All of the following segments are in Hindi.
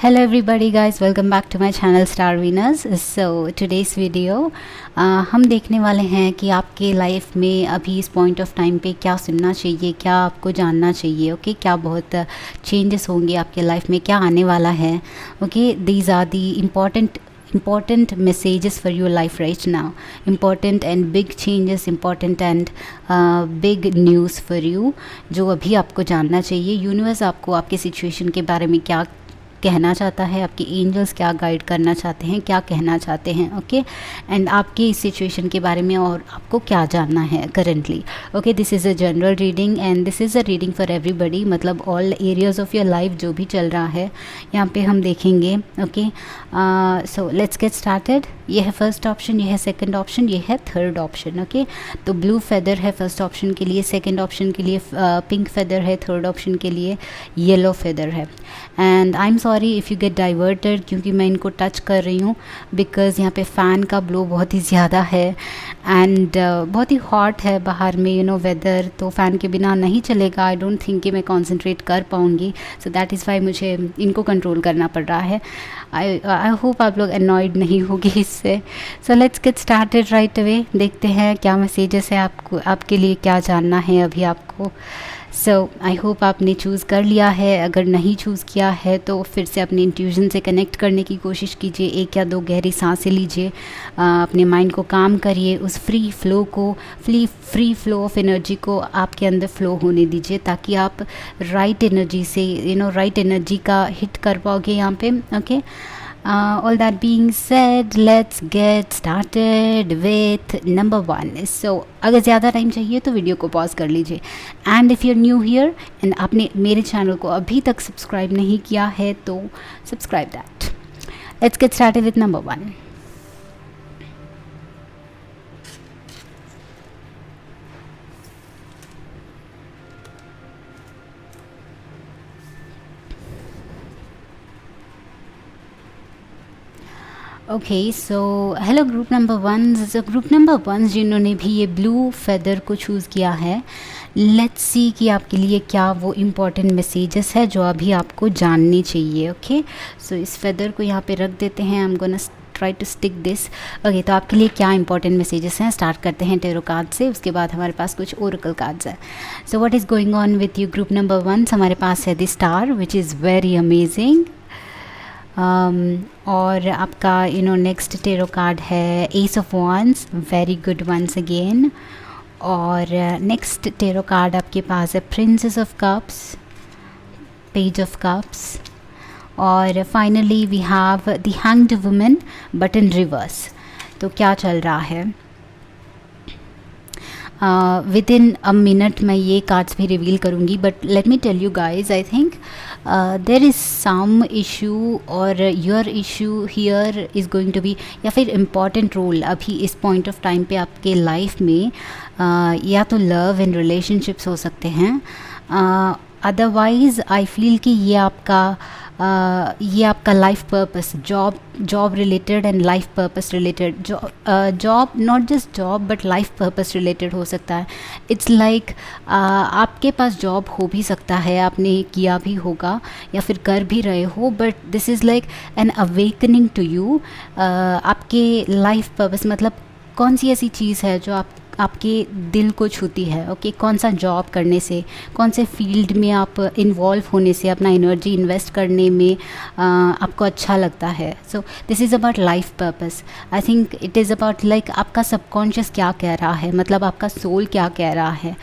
Hello everybody guys, welcome back to my channel Star Venus. So today's video हम देखने वाले हैं कि आपके लाइफ में अभी इस पॉइंट ऑफ टाइम पे क्या सुनना चाहिए, क्या आपको जानना चाहिए. ओके क्या बहुत चेंजेस होंगे आपके लाइफ में, क्या आने वाला है. Okay these are the important messages for your life right now, important and big changes, important and big news for you जो अभी आपको जानना चाहिए. यूनिवर्स आपको आपके सिचुएशन के बारे में क्या कहना चाहता है, आपके एंजल्स क्या गाइड करना चाहते हैं, क्या कहना चाहते हैं. ओके एंड आपके इस सिचुएशन के बारे में और आपको क्या जानना है currently. Okay this is a general reading and this is a reading for everybody, मतलब all areas of your life जो भी चल रहा है यहाँ पे हम देखेंगे. Okay so let's get started. ये है फर्स्ट ऑप्शन, ये है सेकंड ऑप्शन, ये है थर्ड ऑप्शन. ओके तो ब्लू फेदर है फर्स्ट ऑप्शन के लिए, सेकंड ऑप्शन के लिए पिंक फेदर है, थर्ड ऑप्शन के लिए येलो फेदर है. And I am sorry if you get diverted क्योंकि मैं इनको टच कर रही हूँ बिकॉज़ यहाँ पे फ़ैन का ब्लो बहुत ही ज़्यादा है एंड बहुत ही हॉट है बाहर में वेदर, तो फ़ैन के बिना नहीं चलेगा. आई डोंट थिंक कि मैं कॉन्सेंट्रेट कर पाऊँगी, सो दैट इज़ वाई मुझे इनको कंट्रोल करना पड़ रहा है. आई होप आप लोग अनॉयड नहीं होगी इससे. सो let's get started right away. देखते हैं क्या मैसेजेस है आपको, आपके लिए क्या जानना है अभी आपको. सो आई होप आपने चूज़ कर लिया है. अगर नहीं चूज़ किया है तो फिर से अपने इंट्यूजन से कनेक्ट करने की कोशिश कीजिए. एक या दो गहरी सांसें लीजिए, अपने माइंड को काम करिए, उस फ्री फ्लो ऑफ एनर्जी को आपके अंदर फ्लो होने दीजिए ताकि आप राइट एनर्जी से राइट एनर्जी का हिट कर पाओगे यहाँ पे. Okay all that being said, let's get started with number 1. So अगर ज़्यादा टाइम चाहिए तो वीडियो को पॉज कर लीजिए. And if you are new here and आपने मेरे चैनल को अभी तक सब्सक्राइब नहीं किया है तो subscribe that. Let's get started with number 1. Okay so hello group number 1. So group number 1 जिन्होंने भी ये ब्लू फेदर को चूज़ किया है, लेट्स सी कि आपके लिए क्या वो इम्पॉर्टेंट मैसेजेस है जो अभी आपको जाननी चाहिए. ओके सो इस फेदर को यहाँ पे रख देते हैं. I am gonna try to stick this. Okay तो आपके लिए क्या इंपॉर्टेंट मैसेजेस हैं. स्टार्ट करते हैं टेरो कार्ड से, उसके बाद हमारे पास कुछ ओरेकल कार्ड्स हैं. So what is going on with you group number 1. हमारे पास है the star which is very amazing. और आपका नेक्स्ट टेरो कार्ड है ace of wands, very good once again. और नेक्स्ट टेरो कार्ड आपके पास है princess of cups, page of cups. और finally we have the hanged woman but in reverse. तो क्या चल रहा है विद इन अ मिनट मैं ये कार्ड्स भी रिवील करूँगी. But let me tell you guys, I think there is some issue or your issue here is going to be, या फिर इम्पॉर्टेंट रोल अभी इस पॉइंट ऑफ टाइम पे आपके लाइफ में या तो लव एंड रिलेशनशिप्स हो सकते हैं. अदरवाइज़ आई फील कि ये आपका life purpose, job related and life purpose related, job not just job but life purpose related हो सकता है. इट्स लाइक आपके पास जॉब हो भी सकता है, आपने किया भी होगा या फिर कर भी रहे हो, but this is like an awakening to you. आपके लाइफ पर्पस मतलब कौन सी ऐसी चीज़ है जो आपके दिल को छूती है. ओके कौन सा जॉब करने से, कौन से फील्ड में आप इन्वॉल्व होने से, अपना एनर्जी इन्वेस्ट करने में आपको अच्छा लगता है. So this is about life purpose. I think it is about like आपका सबकॉन्शियस क्या कह रहा है, मतलब आपका सोल क्या कह रहा है.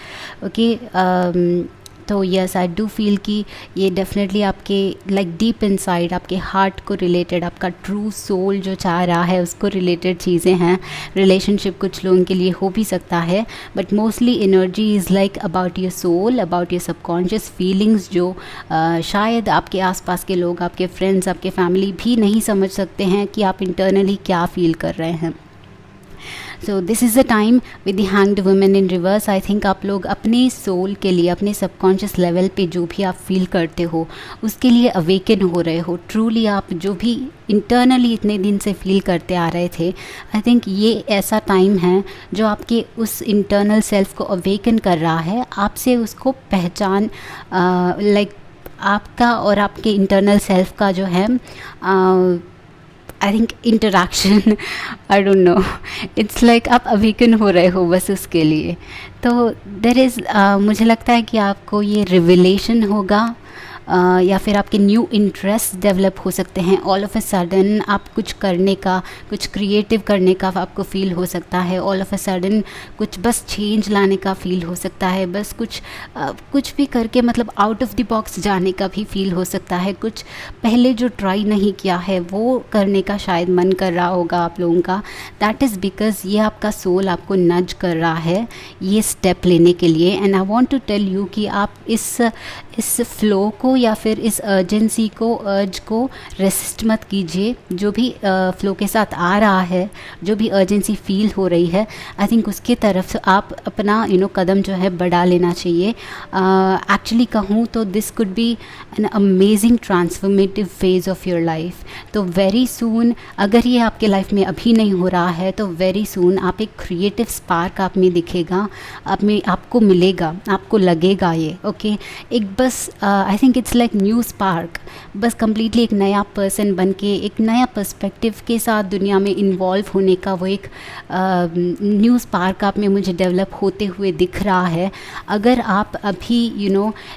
ओके तो यस आई डू फील कि ये डेफिनेटली आपके लाइक डीप इनसाइड आपके हार्ट को रिलेटेड, आपका ट्रू सोल जो चाह रहा है उसको रिलेटेड चीज़ें हैं. रिलेशनशिप कुछ लोगों के लिए हो भी सकता है, but mostly energy is like about your soul, about your subconscious feelings जो शायद आपके आसपास के लोग, आपके फ्रेंड्स, आपके फैमिली भी नहीं समझ सकते हैं कि आप इंटरनली क्या फील कर रहे हैं. So this is the time with the hanged women in reverse. I think आप लोग अपने सोल के लिए, अपने सबकॉन्शियस लेवल पे जो भी आप फील करते हो उसके लिए अवेकन हो रहे हो. ट्रूली आप जो भी इंटरनली इतने दिन से फील करते आ रहे थे, आई थिंक ये ऐसा टाइम है जो आपके उस इंटरनल सेल्फ को अवेकन कर रहा है, आपसे उसको पहचान लाइक आपका और आपके इंटरनल सेल्फ का जो है I think interaction, I don't no, it's like आप अवेकन हो रहे हो बस उसके लिए। तो देर इज़ मुझे लगता है कि आपको ये रिविलेशन होगा, या फिर आपके न्यू इंटरेस्ट डेवलप हो सकते हैं। ऑल ऑफ अ सडन आप कुछ करने का, कुछ क्रिएटिव करने का आपको फ़ील हो सकता है। ऑल ऑफ अ सडन कुछ बस चेंज लाने का फ़ील हो सकता है। बस कुछ भी करके मतलब आउट ऑफ द बॉक्स जाने का भी फ़ील हो सकता है। कुछ पहले जो ट्राई नहीं किया है वो करने का शायद मन कर रहा होगा आप लोगों का। दैट इज़ बिकॉज़ ये आपका सोल आपको नज कर रहा है ये स्टेप लेने के लिए। And I want to tell you कि आप इस फ्लो को या फिर इस अर्जेंसी को, अर्ज को रेसिस्ट मत कीजिए। जो भी फ्लो के साथ आ रहा है, जो भी अर्जेंसी फील हो रही है, आई थिंक उसके तरफ आप अपना कदम जो है बढ़ा लेना चाहिए। एक्चुअली कहूँ तो this could be an amazing transformative phase of your life. तो वेरी सून, अगर ये आपके लाइफ में अभी नहीं हो रहा है तो वेरी सून आप एक क्रिएटिव स्पार्क आप में दिखेगा, आपको मिलेगा, आपको लगेगा ये ओके। एक बस I think it's like new spark, बस कम्प्लीटली एक नया पर्सन बन के, एक नया पर्सपेक्टिव के साथ दुनिया में इन्वॉल्व होने का वो एक न्यू स्पार्क आप में मुझे डेवलप होते हुए दिख रहा है। अगर आप अभी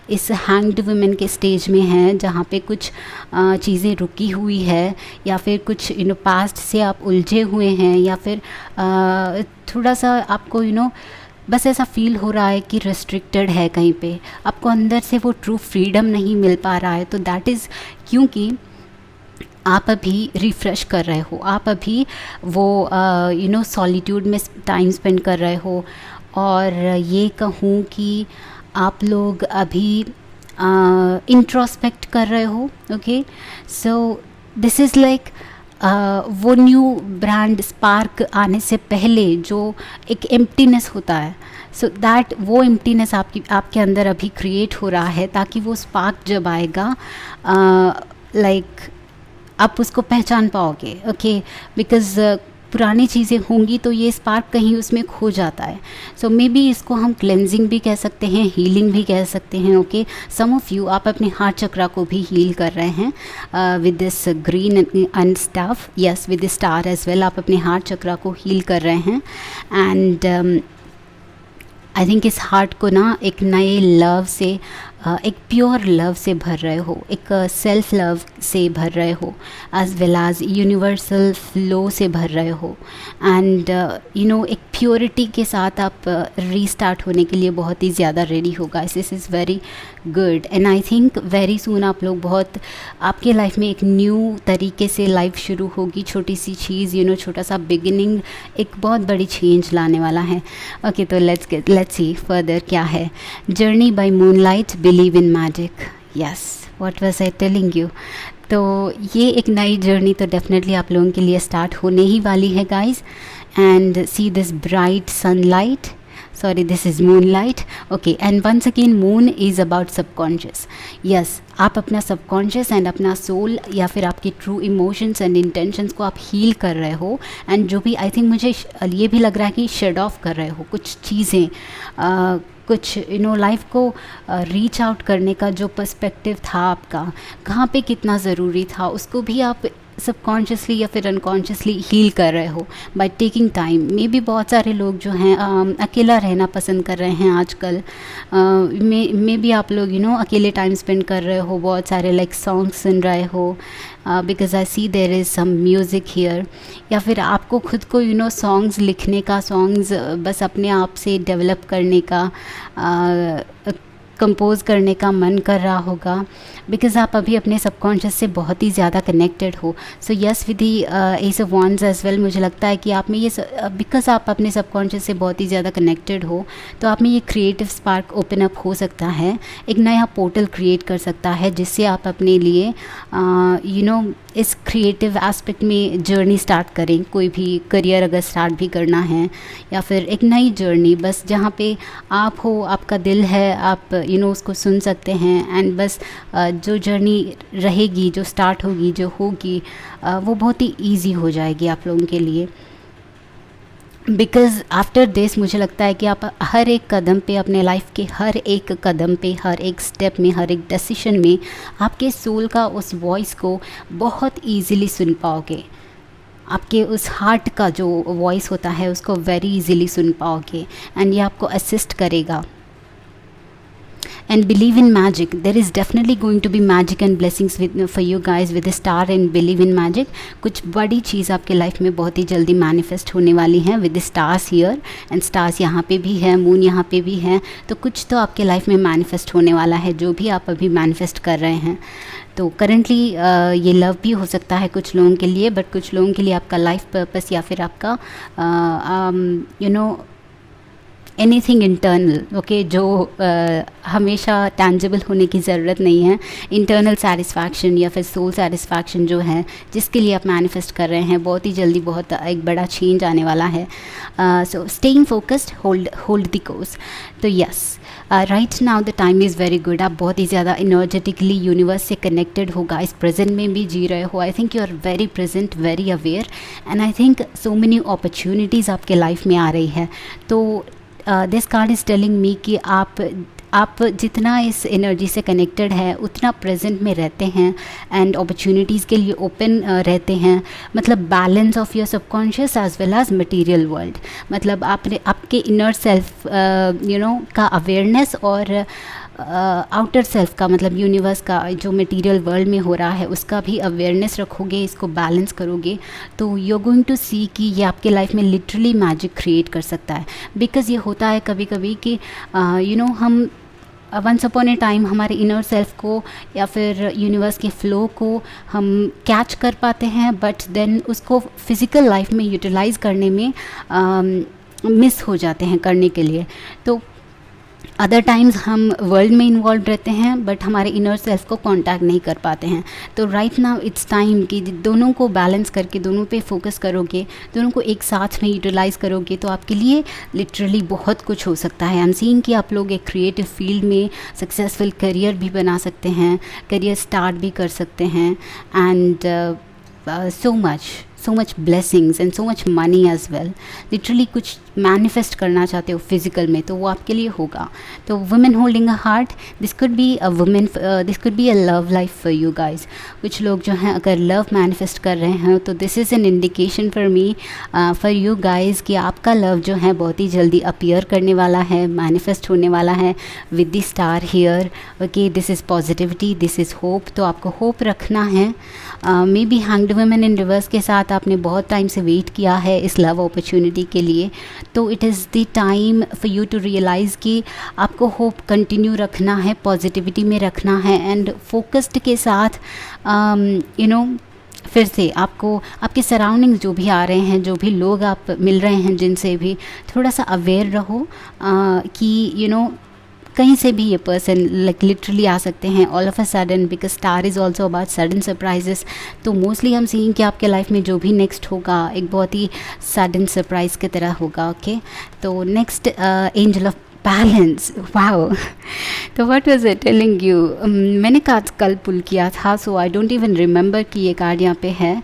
इस हैंग्ड वुमेन के स्टेज में हैं जहाँ पे कुछ चीज़ें रुकी हुई है, या फिर कुछ पास्ट से आप उलझे हुए हैं, या फिर थोड़ा सा आपको बस ऐसा फील हो रहा है कि रेस्ट्रिक्टेड है कहीं पे, आपको अंदर से वो ट्रू फ्रीडम नहीं मिल पा रहा है, तो दैट इज़ क्योंकि आप अभी रिफ़्रेश कर रहे हो, आप अभी वो सॉलिट्यूड में टाइम स्पेंड कर रहे हो। और ये कहूँ कि आप लोग अभी इंट्रोस्पेक्ट कर रहे हो okay. So this is like वो न्यू ब्रांड स्पार्क आने से पहले जो एक एम्प्टीनेस होता है, सो दैट वो एम्प्टीनेस आपके अंदर अभी क्रिएट हो रहा है, ताकि वो स्पार्क जब आएगा लाइक आप उसको पहचान पाओगे ओके। बिकॉज़ पुरानी चीज़ें होंगी तो ये स्पार्क कहीं उसमें खो जाता है। सो मे बी इसको हम क्लेंजिंग भी कह सकते हैं, हीलिंग भी कह सकते हैं ओके। सम ऑफ यू आप अपने हार्ट चक्रा को भी हील कर रहे हैं with this green and staff, yes with the star as well, आप अपने हार्ट चक्रा को हील कर रहे हैं। एंड आई थिंक इस हार्ट को एक नए लव से, एक प्योर लव से भर रहे हो, एक सेल्फ लव से भर रहे हो, as well as universal flow से भर रहे हो। एंड एक प्योरिटी के साथ आप रीस्टार्ट होने के लिए बहुत ही ज़्यादा रेडी होगा। This is very good and I think very soon आप लोग बहुत, आपके लाइफ में एक न्यू तरीके से लाइफ शुरू होगी। छोटी सी चीज़ छोटा सा बिगिनिंग एक बहुत बड़ी चेंज लाने वाला है ओके। तो लेट्स सी फर्दर क्या है। Journey by moonlight, believe in magic, yes what was I telling you. तो ये एक नई जर्नी तो डेफिनेटली आप लोगों के लिए स्टार्ट होने ही वाली है guys. And see this bright sunlight, sorry this is moonlight okay। and once again moon is about subconscious, yes आप अपना सबकॉन्शियस एंड अपना सोल या फिर आपके ट्रू इमोशंस एंड इंटेंशंस को आप हील कर रहे हो। एंड जो भी आई थिंक मुझे ये भी लग रहा है कि शेड ऑफ कर रहे हो कुछ चीज़ें, कुछ लाइफ को रीच आउट करने का जो पर्सपेक्टिव था आपका, कहाँ पे कितना ज़रूरी था, उसको भी आप सबकॉन्शियसली या फिर अनकॉन्शियसली हील कर रहे हो बाय टेकिंग टाइम। मे भी बहुत सारे लोग जो हैं अकेला रहना पसंद कर रहे हैं आजकल। मे भी आप लोग अकेले टाइम स्पेंड कर रहे हो, बहुत सारे लाइक सॉन्ग्स सुन रहे हो because I see there is some music here. या फिर आपको खुद को सॉन्ग्स लिखने का, सॉन्ग्स बस अपने आप से डेवलप करने का, कंपोज़ करने का मन कर रहा होगा बिकॉज़ आप अभी अपने सबकॉन्शियस से बहुत ही ज़्यादा कनेक्टेड हो। So yes with the ace of wands as well, मुझे लगता है कि आप में ये बिकॉज़ आप अपने सबकॉन्शियस से बहुत ही ज़्यादा कनेक्टेड हो तो आप में ये क्रिएटिव स्पार्क ओपन अप हो सकता है, एक नया पोर्टल क्रिएट कर सकता है जिससे आप अपने लिए इस क्रिएटिव एस्पेक्ट में जर्नी स्टार्ट करें। कोई भी करियर अगर स्टार्ट भी करना है या फिर एक नई जर्नी, बस जहाँ पे आप हो, आपका दिल है, आप उसको सुन सकते हैं। एंड बस जो जर्नी रहेगी, जो स्टार्ट होगी, जो होगी वो बहुत ही ईजी हो जाएगी आप लोगों के लिए। बिकॉज़ आफ्टर दिस मुझे लगता है कि आप हर एक कदम पे, अपने लाइफ के हर एक कदम पे, हर एक स्टेप में, हर एक डिसीजन में आपके सोल का उस वॉइस को बहुत ईजीली सुन पाओगे। आपके उस हार्ट का जो वॉइस होता है उसको वेरी इजीली सुन पाओगे, एंड ये आपको असिस्ट करेगा। And believe in magic. There is definitely going to be magic and blessings for you guys with a star and believe in magic. कुछ बड़ी चीज़ आपके लाइफ में बहुत ही जल्दी मैनिफेस्ट होने वाली हैं with stars here, and stars यहाँ पे भी है, मून यहाँ पे भी है, तो कुछ तो आपके लाइफ में मैनिफेस्ट होने वाला है जो भी आप अभी मैनिफेस्ट कर रहे हैं। तो करेंटली ये लव भी हो सकता है कुछ लोगों के लिए, बट कुछ लोगों के लिए आपका लाइफ पर्पस या फिर आपका एनीथिंग इंटरनल, ओके, जो हमेशा टैंजिबल होने की ज़रूरत नहीं है। इंटरनल सेटिस्फैक्शन या फिर सोल सेटिस्फैक्शन जो है, जिसके लिए आप मैनिफेस्ट कर रहे हैं, बहुत ही जल्दी बहुत एक बड़ा चेंज आने वाला है। So staying focused, hold the course. तो yes, right now the time is very good. आप बहुत ही ज़्यादा इनर्जेटिकली यूनिवर्स से कनेक्टेड होगा, इस प्रेजेंट में भी जी रहे हो। I think you are very present, very aware, and I think so many opportunities आपके लाइफ में आ रही है। तो this card is telling me कि आप जितना इस एनर्जी से कनेक्टेड है उतना प्रेजेंट में रहते हैं एंड अपॉर्चुनिटीज़ के लिए ओपन रहते हैं। मतलब balance of your subconscious as well as material world. मतलब आपने आपके इनर सेल्फ का अवेयरनेस और आउटर सेल्फ का, मतलब यूनिवर्स का जो मटेरियल वर्ल्ड में हो रहा है उसका भी अवेयरनेस रखोगे, इसको बैलेंस करोगे, तो यू आर गोइंग टू सी कि ये आपके लाइफ में लिटरली मैजिक क्रिएट कर सकता है। बिकॉज़ ये होता है कभी कभी कि हम वंस अपॉन ए टाइम हमारे इनर सेल्फ को या फिर यूनिवर्स के फ़्लो को हम कैच कर पाते हैं, बट देन उसको फिज़िकल लाइफ में यूटिलाइज़ करने में मिस हो जाते हैं करने के लिए। तो अदर टाइम्स हम वर्ल्ड में इन्वॉल्व रहते हैं बट हमारे इनर सेल्फ को कांटेक्ट नहीं कर पाते हैं। तो राइट नाउ इट्स टाइम कि दोनों को बैलेंस करके, दोनों पे फोकस करोगे, दोनों को एक साथ में यूटिलाइज़ करोगे तो आपके लिए लिटरली बहुत कुछ हो सकता है। आई एम सीइंग कि आप लोग एक क्रिएटिव फील्ड में सक्सेसफुल करियर भी बना सकते हैं, करियर स्टार्ट भी कर सकते हैं, and so much blessings and so much money as well. Literally कुछ मैनिफेस्ट करना चाहते हो फिजिकल में तो वो आपके लिए होगा। तो women holding a heart, this could be a women, this could be a love life for you guys. कुछ लोग जो हैं अगर लव मैनिफेस्ट कर रहे हैं तो this is an indication for me, for you guys कि आपका लव जो है बहुत ही जल्दी अपीयर करने वाला है, मैनिफेस्ट होने वाला है with the star here. Okay, this is positivity, this is hope. तो आपको होप रखना है। May be hanged women in reverse के साथ आपने बहुत टाइम से वेट किया है इस लव अपॉर्चुनिटी के लिए, तो it is the time for you to realise कि आपको होप कंटिन्यू रखना है, पॉजिटिविटी में रखना है, एंड फोकस्ड के साथ फिर से आपको आपके सराउंडिंग्स जो भी आ रहे हैं, जो भी लोग आप मिल रहे हैं जिनसे भी, थोड़ा सा अवेयर रहो कि कहीं से भी ये पर्सन लाइक लिटरली आ सकते हैं all of a sudden, because star is also about sudden surprises. तो मोस्टली हम सीइंग कि आपके लाइफ में जो भी नेक्स्ट होगा एक बहुत ही सडन सरप्राइज़ की तरह होगा। ओके, तो next angel of balance, wow. तो what was I telling you, मैंने कार्ड कल पुल किया था, so I don't even remember कि ये कार्ड यहाँ पे है।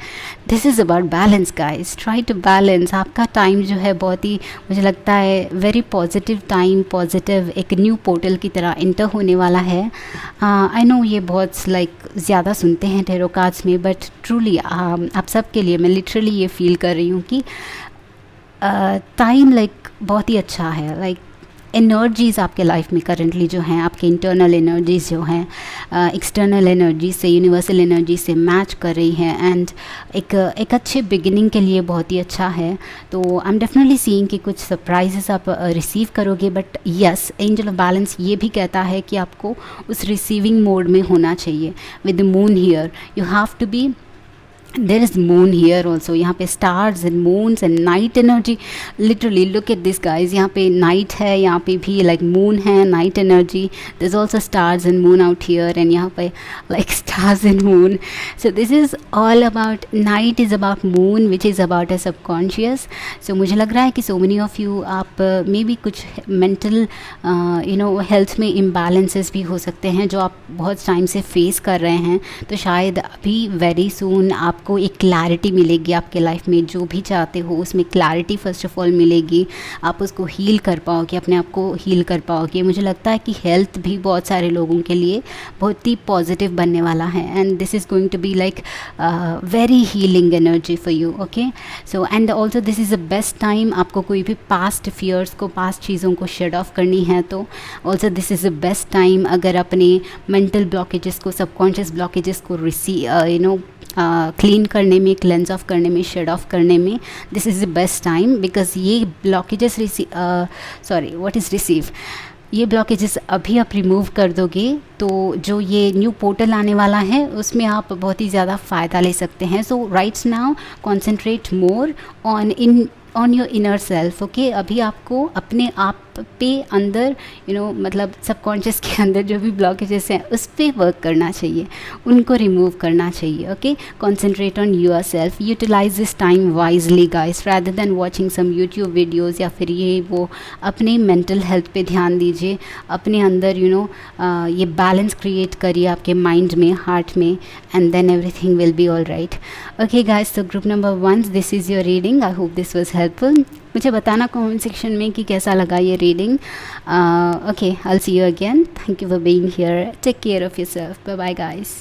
This is about balance guys, try to balance. आपका टाइम जो है बहुत ही, मुझे लगता है वेरी पॉजिटिव टाइम, पॉजिटिव एक न्यू पोर्टल की तरह इंटर होने वाला है। आई नो ये बहुत लाइक ज़्यादा सुनते हैं टैरो कार्ड्स में, बट ट्रूली आप सब के लिए मैं लिटरली ये फील कर रही हूँ कि टाइम लाइक बहुत ही अच्छा है। लाइक एनर्जीज़ आपके लाइफ में करंटली जो हैं, आपके इंटरनल एनर्जीज़ जो हैं एक्सटर्नल एनर्जी से, यूनिवर्सल एनर्जी से मैच कर रही हैं, एंड एक अच्छे बिगिनिंग के लिए बहुत ही अच्छा है। तो आई एम डेफिनेटली सीइंग कि कुछ सरप्राइजेस आप रिसीव करोगे, but yes, angel of balance ये भी कहता है कि आपको उस रिसीविंग मोड में होना चाहिए। With the moon here you have to be, there is moon here also, यहाँ पे stars and moons and night energy, literally look at this guys, यहाँ पे night है, यहाँ पे भी like moon है, night energy, there's also stars and moon out here, and यहाँ पे like stars and moon, so this is all about, night is about moon which is about a subconscious। so मुझे लग रहा है कि so many of you आप maybe कुछ mental health में imbalances भी हो सकते हैं जो आप बहुत टाइम से फेस कर रहे हैं, तो शायद अभी very soon आप आपको एक क्लैरिटी मिलेगी आपके लाइफ में, जो भी चाहते हो उसमें क्लैरिटी फर्स्ट ऑफ ऑल मिलेगी, आप उसको हील कर पाओगे, अपने आप को हील कर पाओगे। मुझे लगता है कि हेल्थ भी बहुत सारे लोगों के लिए बहुत ही पॉजिटिव बनने वाला है, and this is going to be like very healing energy for you. Okay, so and also this is the best time, आपको कोई भी पास्ट फियर्स को, पास्ट चीज़ों को शेड ऑफ करनी है तो also this is the best time. अगर अपने मेंटल ब्लॉकेजेस को, सबकॉन्शियस ब्लॉकेजेस को क्लीन करने में, क्लेंस ऑफ करने में, शेड ऑफ करने में, this is the best time, because ये ब्लॉकेजेस ये ब्लॉकेजेस अभी आप रिमूव कर दोगे तो जो ये न्यू पोर्टल आने वाला है उसमें आप बहुत ही ज़्यादा फ़ायदा ले सकते हैं। So right now concentrate more on your inner self. Okay, अभी आपको अपने आप पे अंदर मतलब सबकॉन्शियस के अंदर जो भी ब्लॉकेजेस हैं उस पर वर्क करना चाहिए, उनको रिमूव करना चाहिए। Okay, concentrate on your self, utilise this time wisely guys, rather than watching some YouTube videos या फिर ये वो। अपने मेंटल हेल्थ पे ध्यान दीजिए, अपने अंदर ये बैलेंस क्रिएट करिए आपके माइंड में, हार्ट में, and then everything will be all right. Okay guys, तो group number 1, this is your reading. I hope this was helpful. मुझे बताना कमेंट सेक्शन में कि कैसा लगा ये reading. Okay, I will see you again. Thank you for being here. Take care of yourself. Bye bye guys.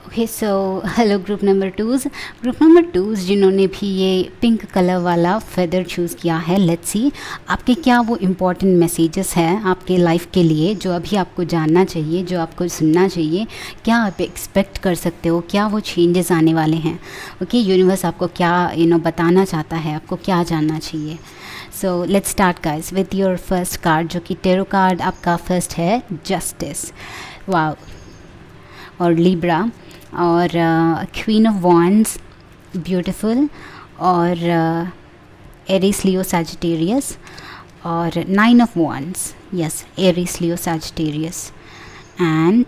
Okay, so hello group number 2s जिन्होंने भी ये पिंक कलर वाला फेदर चूज़ किया है, लेट्स सी आपके क्या वो इम्पॉर्टेंट मैसेजेस हैं आपके लाइफ के लिए, जो अभी आपको जानना चाहिए, जो आपको सुनना चाहिए। क्या आप एक्सपेक्ट कर सकते हो, क्या वो चेंजेस आने वाले हैं। ओके, यूनिवर्स आपको क्या बताना चाहता है, आपको क्या जानना चाहिए। So let's start guys with your first card, जो कि टेरो कार्ड आपका फर्स्ट है, जस्टिस। वाओ, और लिब्रा, और क्वीन ऑफ वॉन्ड्स, ब्यूटीफुल, और एरीज लियो सैजिटेरियस, और 9 of wands, yes, Aries Leo Sagittarius, and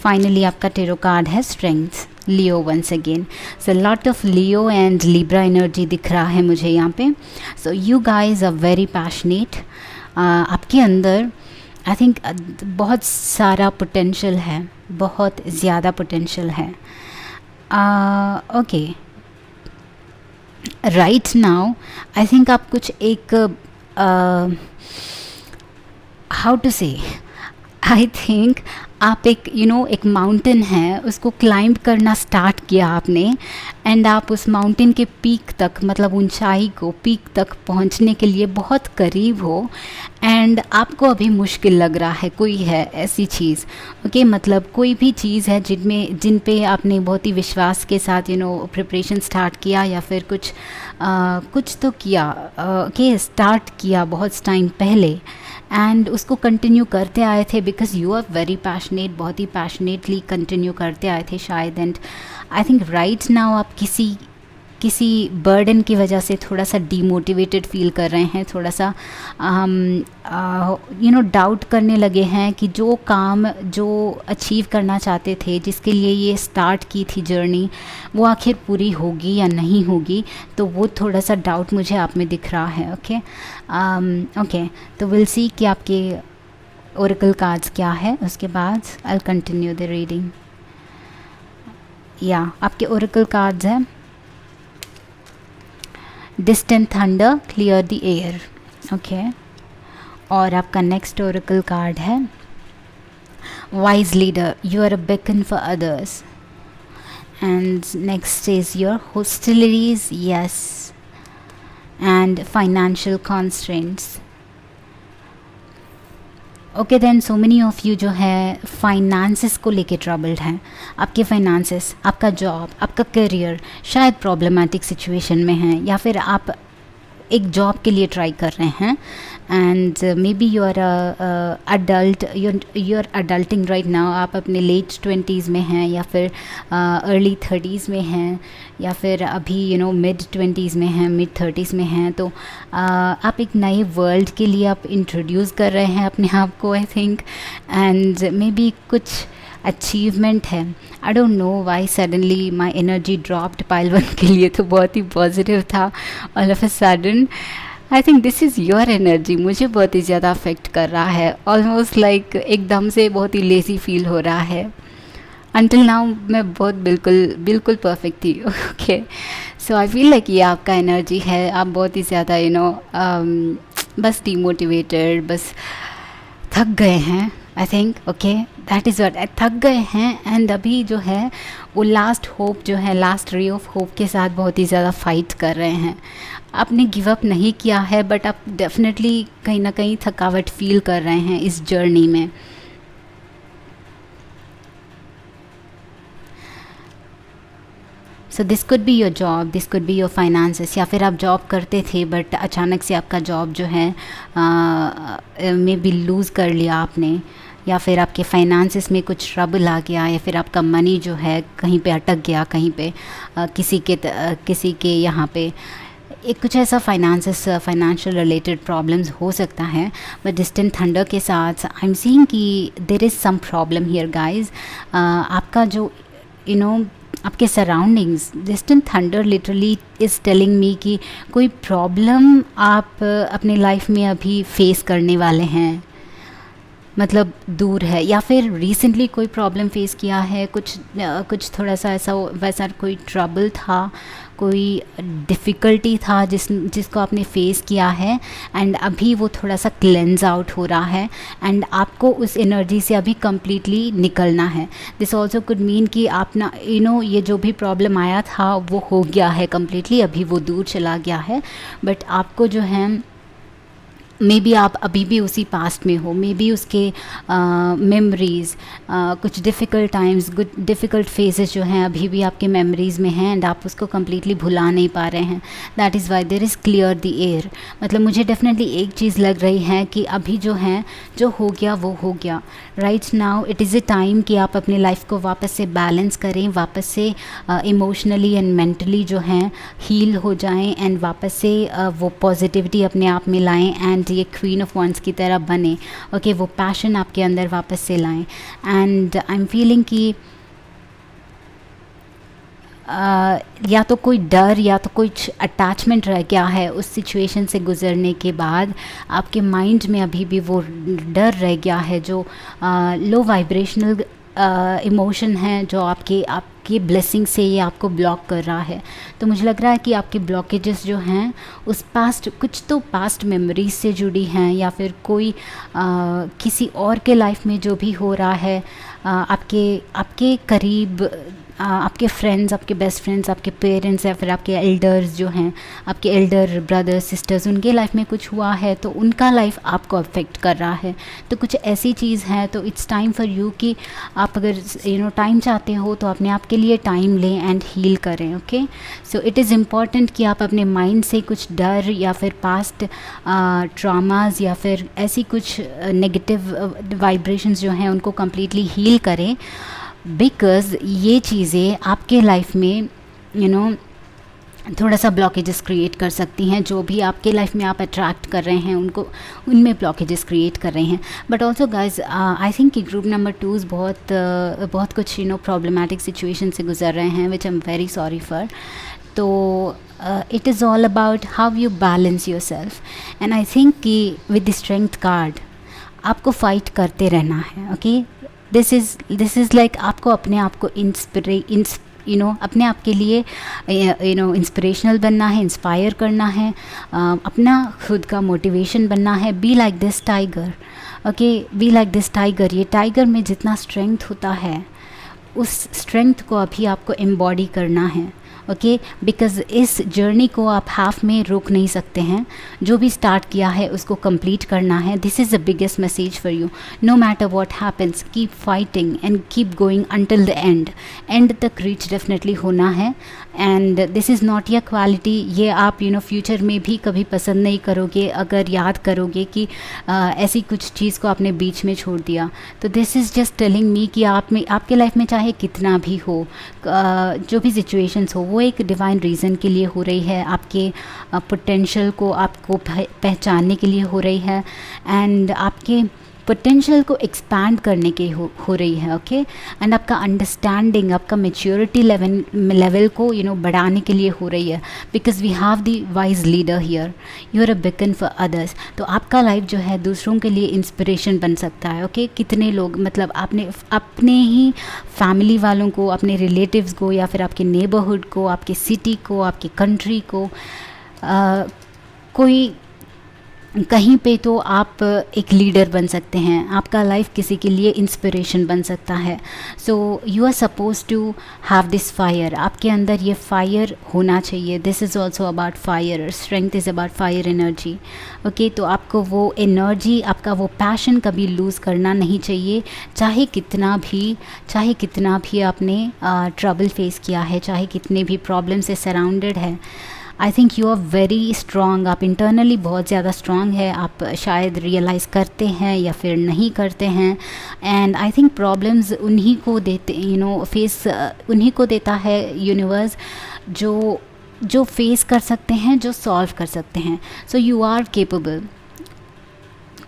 finally आपका टेरो कार्ड है strength, Leo once again. So lot of Leo and Libra energy दिख रहा है मुझे यहाँ पे। So you guys are very passionate, आपके अंदर आई थिंक बहुत सारा पोटेंशियल है, बहुत ज़्यादा पोटेंशियल है। Okay, right now I think आप कुछ एक हाउ टू से, आई थिंक आप एक माउंटेन है उसको क्लाइंब करना स्टार्ट किया आपने, एंड आप उस माउंटेन के पीक तक, मतलब ऊंचाई को, पीक तक पहुंचने के लिए बहुत करीब हो, एंड आपको अभी मुश्किल लग रहा है। कोई है ऐसी चीज़, ओके, मतलब कोई भी चीज़ है जिन पे आपने बहुत ही विश्वास के साथ प्रिपरेशन स्टार्ट किया, या फिर कुछ तो किया, ओके, स्टार्ट किया बहुत टाइम पहले, एंड उसको कंटिन्यू करते आए थे, because you are very passionate, बहुत ही पैशनेटली कंटिन्यू करते आए थे शायद। And I think right now आप किसी बर्डन की वजह से थोड़ा सा डीमोटिवेटेड फील कर रहे हैं, थोड़ा सा डाउट करने लगे हैं कि जो काम जो अचीव करना चाहते थे, जिसके लिए ये स्टार्ट की थी जर्नी, वो आखिर पूरी होगी या नहीं होगी। तो वो थोड़ा सा डाउट मुझे आप में दिख रहा है। ओके, तो विल सी कि आपके ओरेकल कार्ड्स क्या है, उसके बाद I will continue the reading. या आपके ओरेकल कार्ड्स हैं distant thunder, clear the air. Okay, और आपका नेक्स्ट ओरेकल कार्ड है wise leader, you are a beacon for others, and next is your hostilities, yes, and financial constraints. Okay then, so many of you जो है फाइनेंसेस को लेके ट्रबल्ड हैं। आपके फाइनेंसेस, आपका जॉब, आपका करियर शायद प्रॉब्लमेटिक सिचुएशन में है, या फिर आप एक जॉब के लिए ट्राई कर रहे हैं and may B you are adult, you are adulting right now, आप अपने लेट 20s में हैं या फिर अर्ली 30s में हैं या फिर अभी मिड 20s में हैं, मिड 30s में हैं, तो आप एक नए वर्ल्ड के लिए आप इंट्रोड्यूस कर रहे हैं अपने आप को, I think, and may B कुछ अचीवमेंट है। I don't know why suddenly my energy dropped pile 1 के लिए, तो बहुत ही पॉजिटिव था all of a sudden. I think this is your energy, मुझे बहुत ही ज़्यादा अफेक्ट कर रहा है, ऑलमोस्ट लाइक एकदम से बहुत ही लेज़ी फील हो रहा है। अनटिल नाउ मैं बहुत बिल्कुल परफेक्ट थी, okay. So I feel like ये आपका एनर्जी है, आप बहुत ही ज़्यादा बस डिमोटिवेटेड, बस थक गए हैं, I think, okay, that is what, थक गए हैं एंड अभी जो है वो लास्ट होप जो है, लास्ट रे ऑफ होप के साथ बहुत ही ज़्यादा फाइट कर रहे हैं। आपने गिव अप नहीं किया है बट आप डेफिनेटली कहीं ना कहीं थकावट फील कर रहे हैं इस जर्नी में। So this could be your job, this could be your finances, या फिर आप जॉब करते थे बट अचानक से आपका जॉब जो है मे बी लूज़ कर लिया आपने, या फिर आपके फाइनेंसेस में कुछ ट्रबल आ गया, या फिर आपका मनी जो है कहीं पे अटक गया, कहीं पे किसी के यहाँ पे एक कुछ ऐसा फाइनेंशियल रिलेटेड प्रॉब्लम्स हो सकता है। बट डिस्टेंट थंडर के साथ आई एम सीइंग कि there is some problem here guys. आपका जो आपके surroundings, distant thunder literally is telling me कि कोई प्रॉब्लम आप अपने लाइफ में अभी फेस करने वाले हैं, मतलब दूर है, या फिर रिसेंटली कोई प्रॉब्लम फेस किया है, कुछ थोड़ा सा ऐसा वैसा कोई ट्रबल था, कोई डिफ़िकल्टी था जिसको आपने फेस किया है एंड अभी वो थोड़ा सा क्लेंज आउट हो रहा है एंड आपको उस एनर्जी से अभी कम्प्लीटली निकलना है। दिस ऑल्सो कुड मीन कि आप ना ये जो भी प्रॉब्लम आया था वो हो गया है कम्प्लीटली, अभी वो दूर चला गया है, बट आपको जो है मे बी आप अभी भी उसी पास्ट में हो, मे बी उसके मेमोरीज़, कुछ डिफ़िकल्ट टाइम्स, डिफ़िकल्ट फेजेस जो हैं अभी भी आपके मेमोरीज़ में हैं एंड आप उसको कम्प्लीटली भुला नहीं पा रहे हैं। That is why there is clear the air. मतलब मुझे डेफिनेटली एक चीज़ लग रही है कि अभी जो है जो हो गया वो हो गया। Right now it is a time कि आप अपने लाइफ को वापस से बैलेंस करें, वापस से इमोशनली एंड मेंटली जो हैं हील हो जाएं एंड वापस से वो पॉजिटिविटी अपने आप में लाएं एंड ये क्वीन ऑफ वंस की तरह बने। ओके, वो पैशन आपके अंदर वापस से लाएं एंड आई एम फीलिंग कि या तो कोई डर या तो कुछ अटैचमेंट रह गया है उस सिचुएशन से गुज़रने के बाद, आपके माइंड में अभी भी वो डर रह गया है, जो लो वाइब्रेशनल इमोशन है जो आपके ब्लेसिंग से ये आपको ब्लॉक कर रहा है। तो मुझे लग रहा है कि आपके ब्लॉकेजेस जो हैं उस कुछ तो पास्ट मेमोरीज से जुड़ी हैं या फिर कोई किसी और के लाइफ में जो भी हो रहा है, आपके करीब आपके फ्रेंड्स, आपके बेस्ट फ्रेंड्स, आपके पेरेंट्स या फिर आपके एल्डर्स जो हैं, आपके एल्डर ब्रदर्स सिस्टर्स, उनके लाइफ में कुछ हुआ है तो उनका लाइफ आपको अफेक्ट कर रहा है। तो कुछ ऐसी चीज़ है, तो इट्स टाइम फॉर यू कि आप अगर टाइम चाहते हो तो अपने आप के लिए टाइम लें एंड हील करें। Okay, so it is important कि आप अपने माइंड से कुछ डर या फिर पास्ट ट्रामाज या फिर ऐसी कुछ नेगेटिव वाइब्रेशंस जो हैं उनको कम्प्लीटली हील करें, बिकॉज़ ये चीज़ें आपके लाइफ में थोड़ा सा ब्लॉकेजेस क्रिएट कर सकती हैं। जो भी आपके लाइफ में आप अट्रैक्ट कर रहे हैं उनमें ब्लॉकेजेस क्रिएट कर रहे हैं। But also guys I think कि ग्रुप नंबर 2 बहुत कुछ प्रॉब्लमेटिक सिचुएशन से गुजर रहे हैं, which I am very sorry for. तो it is all about how you balance yourself and I think कि विद द स्ट्रेंथ कार्ड आपको फाइट करते रहना है। ओके, दिस इज़ लाइक आपको अपने आप को अपने आप के लिए इंस्पिरेशनल बनना है, इंस्पायर करना है, अपना खुद का मोटिवेशन बनना है। Be like this tiger. Okay, be like this tiger. ये टाइगर में जितना स्ट्रेंथ होता है उस स्ट्रेंथ को अभी आपको एम्बॉडी करना है। ओके, बिकॉज़ इस जर्नी को आप हाफ में रोक नहीं सकते हैं। जो भी स्टार्ट किया है उसको कंप्लीट करना है। This is the biggest message for you. No matter what happens, keep fighting and keep going until the end तक रीच डेफिनेटली होना है and this is not your quality. ये आप फ्यूचर में भी कभी पसंद नहीं करोगे अगर याद करोगे कि ऐसी कुछ चीज़ को आपने बीच में छोड़ दिया। तो this is just telling me कि आप में, आपके लाइफ में चाहे कितना भी हो, जो भी सिचुएशंस हो, वो एक डिवाइन रीज़न के लिए हो रही है, आपके पोटेंशियल को आपको पहचानने के लिए हो रही है, एंड आपके पोटेंशियल को एक्सपैंड करने के हो रही है। ओके, एंड आपका अंडरस्टैंडिंग, आपका मेच्योरिटी लेवल को बढ़ाने के लिए हो रही है, because we have the wise leader here, you are a beacon for others. तो आपका लाइफ जो है दूसरों के लिए इंस्पिरेशन बन सकता है। ओके, कितने लोग, मतलब आपने अपने ही फैमिली वालों को, अपने रिलेटिव्स को, या फिर आपके नेबरहुड को, आपके सिटी को, आपके कंट्री को, कोई कहीं पे तो आप एक लीडर बन सकते हैं, आपका लाइफ किसी के लिए इंस्पिरेशन बन सकता है। So you are suppose to have this fire, आपके अंदर ये फायर होना चाहिए। This is also about fire, strength is about fire energy. Okay, तो आपको वो एनर्जी, आपका वो पैशन कभी लूज़ करना नहीं चाहिए, चाहे कितना भी आपने ट्रबल फेस किया है, चाहे कितने भी प्रॉब्लम से सराउंडेड है। I think you are very strong, आप इंटरनली बहुत ज़्यादा स्ट्रॉन्ग है। आप शायद रियलाइज़ करते हैं या फिर नहीं करते हैं। एंड आई थिंक प्रॉब्लम्स उन्हीं को देते, फेस उन्हीं को देता है यूनिवर्स जो फेस कर सकते हैं, जो सॉल्व कर सकते हैं। So you are capable.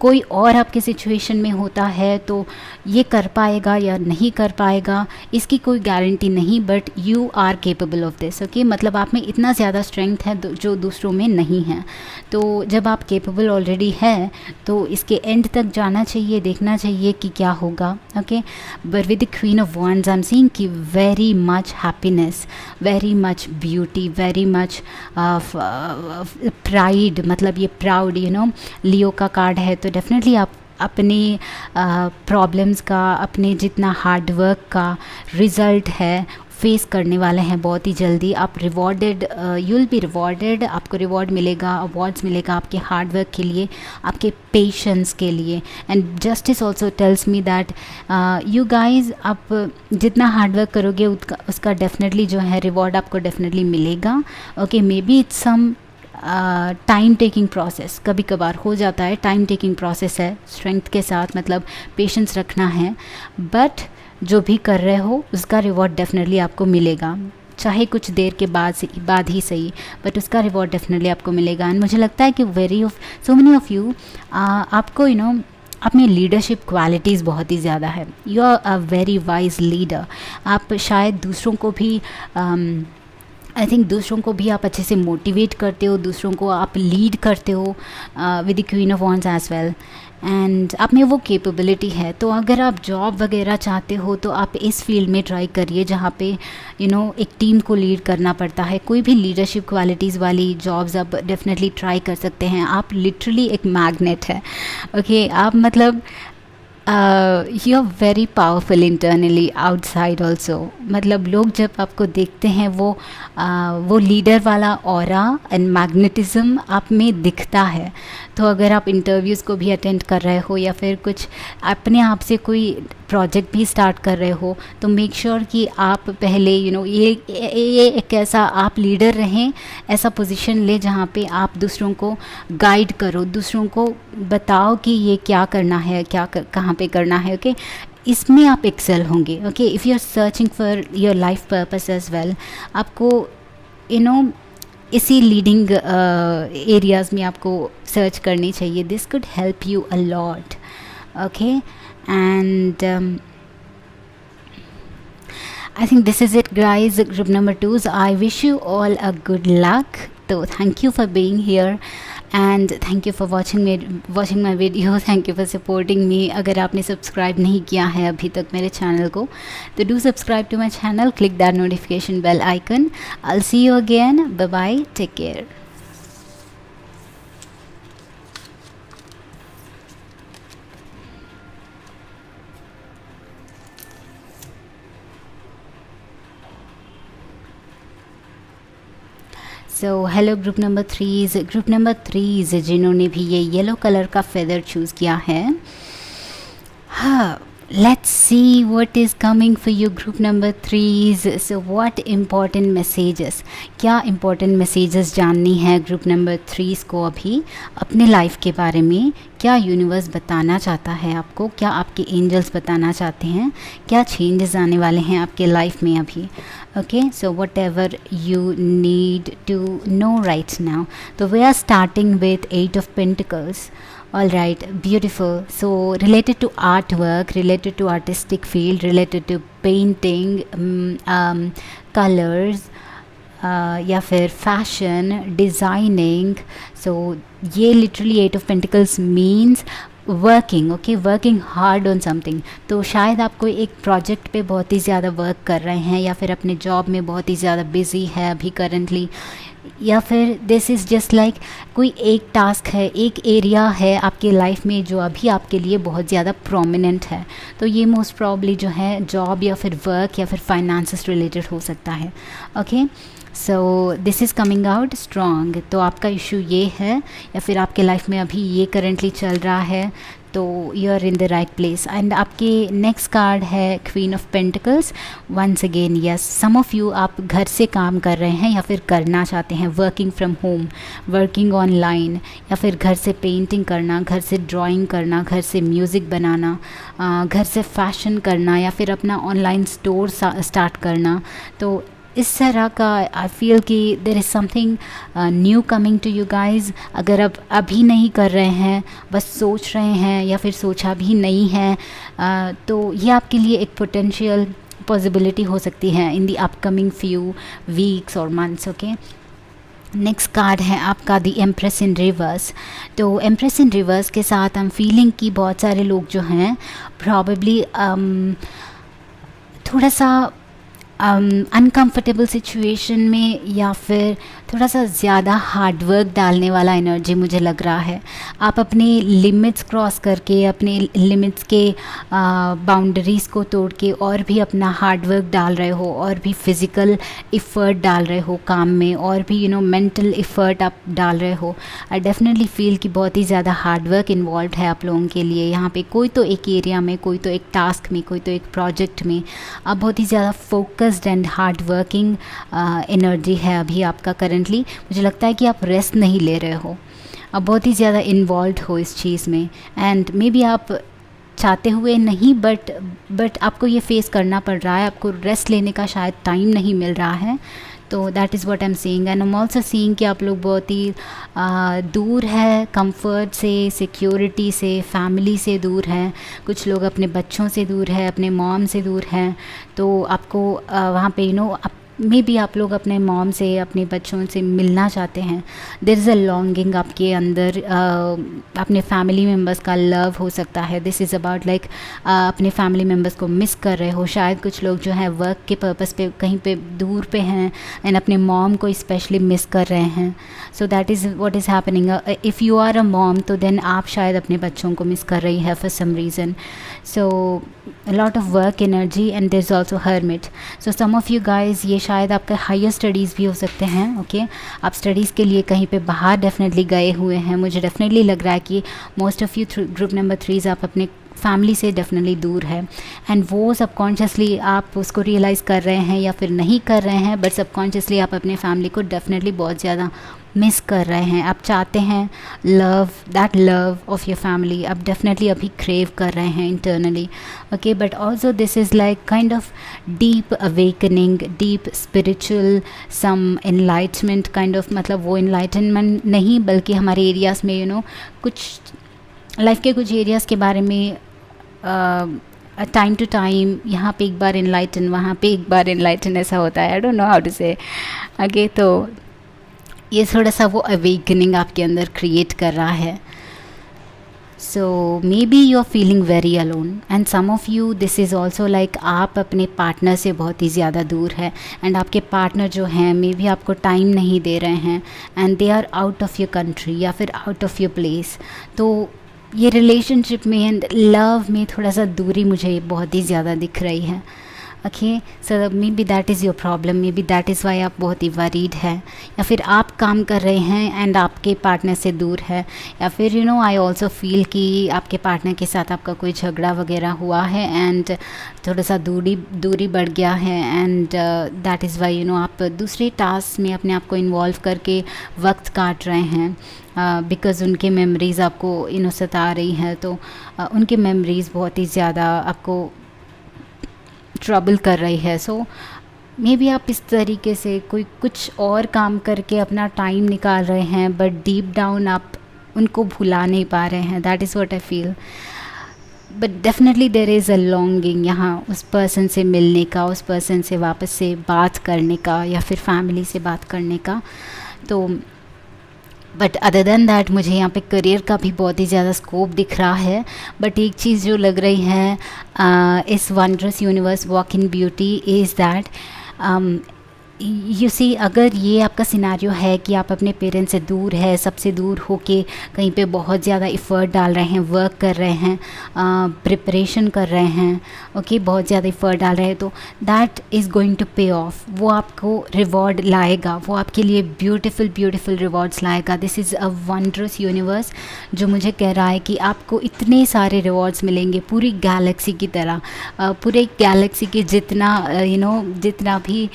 कोई और आपके सिचुएशन में होता है तो ये कर पाएगा या नहीं कर पाएगा, इसकी कोई गारंटी नहीं, but you are capable of this. Okay, मतलब आप में इतना ज़्यादा स्ट्रेंथ है जो दूसरों में नहीं है। तो जब आप केपेबल ऑलरेडी है तो इसके एंड तक जाना चाहिए, देखना चाहिए कि क्या होगा। Okay, but with the queen of wands I am seeing कि very much happiness, very much beauty, very much pride, मतलब ये प्राउड, लियो का कार्ड है। तो डेफिनेटली आप अपने प्रॉब्लम्स का, अपने जितना हार्ड वर्क का रिज़ल्ट है फेस करने वाले हैं बहुत ही जल्दी। आप rewarded, you will be rewarded, आपको रिवॉर्ड मिलेगा, अवार्ड्स मिलेगा आपके हार्ड वर्क के लिए, आपके पेशेंस के लिए। And justice also tells me that you guys, आप जितना हार्ड वर्क करोगे उसका डेफिनेटली जो है रिवॉर्ड आपको डेफिनेटली मिलेगा। Okay, may be it's some time taking process, कभी कभार हो जाता है, टाइम टेकिंग प्रोसेस है, स्ट्रेंथ के साथ, मतलब पेशेंस रखना है। बट जो भी कर रहे हो उसका रिवॉर्ड डेफिनेटली आपको मिलेगा, चाहे कुछ देर के बाद ही सही, बट उसका रिवॉर्ड डेफिनेटली आपको मिलेगा। एंड मुझे लगता है कि सो मेनी ऑफ यू, आपको आप में लीडरशिप क्वालिटीज़ बहुत ही ज़्यादा है। You are a very wise leader. आप शायद दूसरों को भी आई थिंक दूसरों को भी आप अच्छे से मोटिवेट करते हो, दूसरों को आप लीड करते हो with the queen of wands as well. And आप में वो कैपेबिलिटी है। तो अगर आप जॉब वगैरह चाहते हो तो आप इस फील्ड में ट्राई करिए जहाँ पे एक टीम को लीड करना पड़ता है। कोई भी लीडरशिप क्वालिटीज़ वाली जॉब्स आप डेफिनेटली ट्राई कर सकते हैं। आप लिटरली एक मैग्नेट है। ओके, आप मतलब you are very powerful internally, outside also. मतलब लोग जब आपको देखते हैं वो लीडर वाला ऑरा एंड मैग्नेटिज्म आप में दिखता है। तो अगर आप इंटरव्यूज़ को भी अटेंड कर रहे हो या फिर कुछ अपने आप से कोई प्रोजेक्ट भी स्टार्ट कर रहे हो तो मेक श्योर कि आप पहले ये एक ऐसा आप लीडर रहें, ऐसा पोजीशन ले जहाँ पे आप दूसरों को गाइड करो, दूसरों को बताओ कि ये क्या करना है, कहाँ पे करना है। ओके, इसमें आप एक्सेल होंगे। Okay, if you are searching for your life purpose as well, आपको इसी लीडिंग एरियाज़ में आपको सर्च करनी चाहिए। This could help you a lot. Okay, and I think this is it, guys. Group number 2. So I wish you all a good luck. So thank you for being here and thank you for watching my video. Thank you for supporting me. अगर आपने सब्सक्राइब नहीं किया है अभी तक मेरे चैनल को तो do subscribe to my channel. Click that notification bell icon. I'll see you again. Bye bye. Take care. So hello group number 3 जिन्होंने भी ये येलो कलर का फेदर चूज़ किया है, हाँ, Let's see what is coming for you group number 3s. So what important messages, क्या important messages जाननी है ग्रुप नंबर 3s को अभी अपने लाइफ के बारे में, क्या यूनिवर्स बताना चाहता है आपको, क्या आपके एंजल्स बताना चाहते हैं, क्या चेंजेस आने वाले हैं आपके लाइफ में अभी. Okay, so whatever you need to know right now. तो we are starting with 8 of Pentacles. All right, beautiful. So related to artwork, related to artistic field, related to painting, colors, या फिर फैशन, डिज़ाइनिंग. सो ये literally 8 of Pentacles means working. Okay, working hard on something. तो शायद आप कोई एक प्रोजेक्ट पे बहुत ही ज़्यादा वर्क कर रहे हैं, या फिर अपने जॉब में बहुत ही ज़्यादा बिजी है अभी करंटली, या फिर दिस इज़ जस्ट लाइक कोई एक टास्क है, एक एरिया है आपके लाइफ में जो अभी आपके लिए बहुत ज़्यादा प्रोमिनेंट है. तो ये मोस्ट प्रॉब्ली जो है जॉब या फिर वर्क या फिर फाइनेंसेस रिलेटेड हो सकता है. Okay, so this is coming out strong. तो आपका इशू ये है, या फिर आपके लाइफ में अभी ये करंटली चल रहा है, तो you are in the right place. And आपके नेक्स्ट कार्ड है queen of pentacles. Once again yes, some of you आप घर से काम कर रहे हैं या फिर करना चाहते हैं, working from home, working online, या फिर घर से पेंटिंग करना, घर से ड्राइंग करना, घर से म्यूज़िक बनाना, घर से फैशन करना, या फिर अपना ऑनलाइन स्टोर स्टार्ट करना. तो इस तरह का आई फील कि there is something new coming to you guys. अगर आप अभी नहीं कर रहे हैं, बस सोच रहे हैं या फिर सोचा भी नहीं है, तो ये आपके लिए एक पोटेंशियल पॉसिबिलिटी हो सकती है in the upcoming few weeks और मंथ्स. ओके, नेक्स्ट कार्ड है आपका द एम्प्रेस इन रिवर्स. तो एम्प्रेस इन रिवर्स के साथ हम फीलिंग की बहुत सारे लोग जो हैं प्रॉबेबली थोड़ा सा अनकम्फर्टेबल सिचुएशन में, या फिर थोड़ा सा ज़्यादा हार्डवर्क डालने वाला एनर्जी मुझे लग रहा है. आप अपने लिमिट्स क्रॉस करके, अपने लिमिट्स के बाउंड्रीज़ को तोड़ के और भी अपना हार्डवर्क डाल रहे हो, और भी फिज़िकल इफ़र्ट डाल रहे हो काम में, और भी मेंटल इफ़र्ट आप डाल रहे हो. आई डेफिनेटली फील कि बहुत ही ज़्यादा हार्डवर्क इन्वॉल्व है आप लोगों के लिए यहाँ पे. कोई तो एक एरिया में, कोई तो एक टास्क में, कोई तो एक प्रोजेक्ट में आप बहुत ही ज़्यादा focused and hard working energy है अभी आपका करंटली. मुझे लगता है कि आप रेस्ट नहीं ले रहे हो, आप बहुत ही ज़्यादा इन्वॉल्व हो इस चीज़ में. एंड मे बी आप चाहते हुए नहीं, बट आपको ये फेस करना पड़ रहा है. आपको रेस्ट लेने का शायद टाइम नहीं मिल रहा है. तो that is what I am seeing. And I am also seeing कि आप लोग बहुत ही दूर है कंफर्ट से, सिक्योरिटी से, फैमिली से दूर हैं. कुछ लोग अपने बच्चों से दूर है, अपने मॉम से दूर हैं. तो आपको वहाँ पे मे बी आप लोग अपने मॉम से, अपने बच्चों से मिलना चाहते हैं. देयर इज़ अ लॉन्गिंग आपके अंदर, अपने फैमिली मेम्बर्स का लव हो सकता है. दिस इज़ अबाउट लाइक अपने फैमिली मेम्बर्स को मिस कर रहे हो. शायद कुछ लोग जो है वर्क के पर्पस पे कहीं पे दूर पे हैं, एंड अपने मॉम को स्पेशली मिस कर रहे हैं. So that is what is happening. If you are a mom, तो देन आप शायद अपने बच्चों को मिस कर रही है for some reason. So a lot of work energy, and there's also hermit. So some of you guys, ये शायद आपका हायर स्टडीज़ भी हो सकते हैं. ओके, आप स्टडीज़ के लिए कहीं पे बाहर डेफिनेटली गए हुए हैं. मुझे डेफिनेटली लग रहा है कि most of you group number 3 आप अपने फैमिली से डेफिनेटली दूर है, एंड वो सबकॉन्शियसली आप उसको रियलाइज़ कर रहे हैं या फिर नहीं कर रहे हैं, बट सबकॉन्शियसली आप अपने फैमिली को डेफिनेटली बहुत ज़्यादा मिस कर रहे हैं. आप चाहते हैं love, that love of your family आप डेफिनेटली अभी क्रेव कर रहे हैं internally. Okay, but also this is like kind of deep awakening, deep spiritual, some enlightenment kind of. मतलब वो एनलाइटनमेंट नहीं, बल्कि हमारे एरियाज़ में कुछ लाइफ के कुछ एरियाज़ के बारे में टाइम टू टाइम, यहाँ पे एक बार एनलाइटन, वहाँ पे एक बार एनलाइटन, ऐसा होता है. I don't know how to say. Okay, तो ये थोड़ा सा वो अवेकनिंग आपके अंदर क्रिएट कर रहा है. So may be you are feeling very alone, and some of you this is also like आप अपने पार्टनर से बहुत ही ज़्यादा दूर है, एंड आपके पार्टनर जो हैं मे बी आपको टाइम नहीं दे रहे हैं, and they are out of your country या फिर आउट ऑफ योर प्लेस. तो ये रिलेशनशिप में एंड लव में थोड़ा सा दूरी मुझे बहुत ही ज़्यादा दिख रही है. Okay. So may be that is your problem, may be that is Y आप बहुत ही वरीड है, या फिर आप काम कर रहे हैं एंड आपके पार्टनर से दूर है, या फिर you no I also feel कि आपके पार्टनर के साथ आपका कोई झगड़ा वगैरह हुआ है एंड थोड़ा सा दूरी बढ़ गया है, and that is why you know आप दूसरे टास्क में अपने आप को इन्वॉल्व करके वक्त काट रहे हैं, बिकॉज़ उनके मेमोरीज़ आपको यू नो सता रही हैं। तो उनके मेमोरीज़ बहुत ही ज़्यादा आपको ट्रबल कर रही है। सो मे बी आप इस तरीके से कोई कुछ और काम करके अपना टाइम निकाल रहे हैं, बट डीप डाउन आप उनको भुला नहीं पा रहे हैं। That is what I feel. But definitely there is a longing यहाँ उस पर्सन से मिलने का, उस पर्सन से वापस से बात करने का, या फिर फैमिली से बात करने का। तो बट अदर देन दैट मुझे यहाँ पे करियर का भी बहुत ही ज़्यादा स्कोप दिख रहा है। बट एक चीज़ जो लग रही है इस wondrous universe walk in beauty is that you see, अगर ये आपका सिनारियो है कि आप अपने पेरेंट्स से दूर है, सबसे दूर होके कहीं पे बहुत ज़्यादा एफ़र्ट डाल रहे हैं, वर्क कर रहे हैं, प्रिपरेशन कर रहे हैं, ओके, बहुत ज़्यादा एफ़र्ट डाल रहे हैं, तो दैट इज़ गोइंग टू पे ऑफ। वो आपको रिवॉर्ड लाएगा, वो आपके लिए ब्यूटीफुल रिवॉर्ड्स लाएगा। This is a wondrous universe जो मुझे कह रहा है कि आपको इतने सारे रिवॉर्ड्स मिलेंगे पूरी गैलेक्सी की तरह, पूरे गैलेक्सी के जितना यू नो जितना भी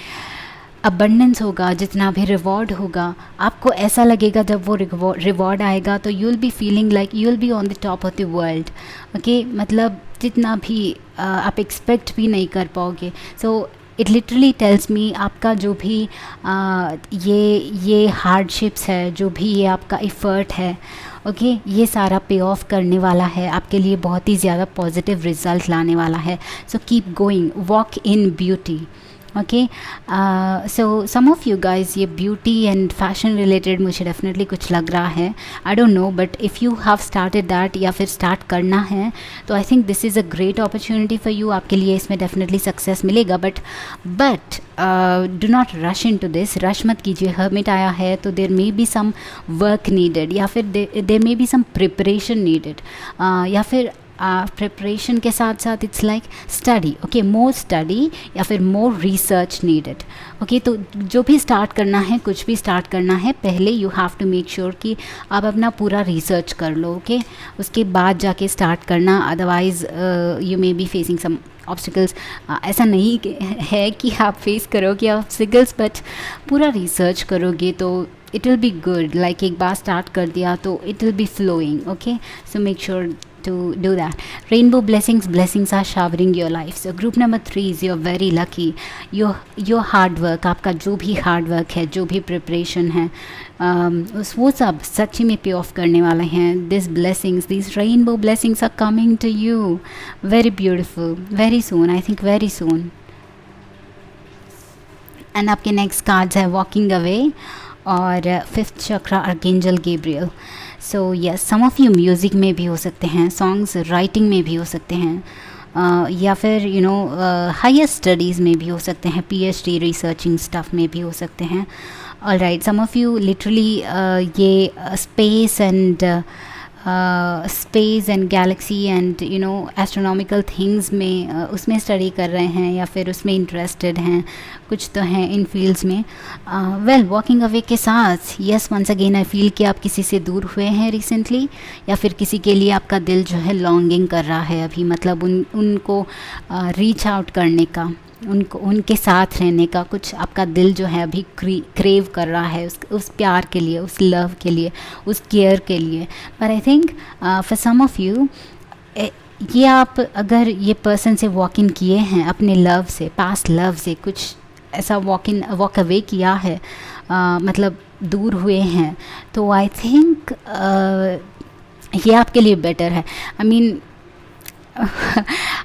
अबंडेंस होगा, जितना भी रिवॉर्ड होगा, आपको ऐसा लगेगा जब वो रिवॉर्ड आएगा तो you will be feeling like you will be on the top of the world. Okay, मतलब जितना भी आप एक्सपेक्ट भी नहीं कर पाओगे। So it literally tells me आपका जो भी ये हार्डशिप्स है, जो भी ये आपका एफ़र्ट है, ओके, ये सारा पे ऑफ करने वाला है, आपके लिए बहुत ही ज़्यादा पॉजिटिव रिजल्ट लाने वाला है। So keep going, walk in beauty. Okay, so some of you guys ये ब्यूटी एंड फैशन रिलेटेड मुझे डेफिनेटली कुछ लग रहा है, I don't know, but if you have started that या फिर स्टार्ट करना है तो I think this is a great opportunity for you. आपके लिए इसमें डेफिनेटली सक्सेस मिलेगा, but do not rush in to this, rush मत कीजिए। हर्मिट आया है तो there maybe some work needed, या फिर there maybe some preparation needed, या फिर प्रिपरेशन के साथ साथ it's like study, okay, more study या फिर मोर रिसर्च नीडेड। ओके, तो जो भी स्टार्ट करना है, कुछ भी स्टार्ट करना है, पहले you have to make sure कि आप अपना पूरा रिसर्च कर लो, ओके, उसके बाद जाके स्टार्ट करना, otherwise you may be facing some obstacles. ऐसा नहीं है कि आप फेस करोगे ऑब्स्टिकल्स, बट पूरा रिसर्च करोगे तो it will be good. Like एक बार स्टार्ट कर दिया तो it will be flowing, okay, so make sure to do that. Rainbow blessings are showering your life. So group number 3 is you're very lucky. Your hard work, आपका जो भी हार्ड वर्क है, जो भी प्रिपरेशन है, वो सब सच्ची में पे ऑफ करने वाले हैं। These rainbow blessings are coming to you. Very beautiful. Very soon, I think very soon. And आपके नेक्स्ट कार्ड्स है वॉकिंग अवे और 5th chakra archangel Gabriel. So yes, some of you music में भी हो सकते हैं, सॉन्ग्स राइटिंग में भी हो सकते हैं, या फिर यू नो हायर स्टडीज़ में भी हो सकते हैं, PhD रिसर्चिंग स्टफ में भी हो सकते हैं। All right, some of you literally ये space and galaxy and you know astronomical things में उसमें स्टडी कर रहे हैं, या फिर उसमें इंटरेस्टेड हैं, कुछ तो हैं इन फील्ड्स में। वेल, वॉकिंग अवे के साथ yes, once again I feel कि आप किसी से दूर हुए हैं रिसेंटली, या फिर किसी के लिए आपका दिल जो है लॉन्गिंग कर रहा है अभी, मतलब उनको रीच आउट करने का, उनके साथ रहने का, कुछ आपका दिल जो है अभी क्रेव कर रहा है उस प्यार के लिए, उस लव के लिए, उस केयर के लिए। पर I think for some of you ये आप अगर ये पर्सन से वॉक इन किए हैं, अपने लव से, पास्ट लव से कुछ ऐसा वॉक अवे किया है, मतलब दूर हुए हैं, तो आई थिंक ये आपके लिए बेटर है। I mean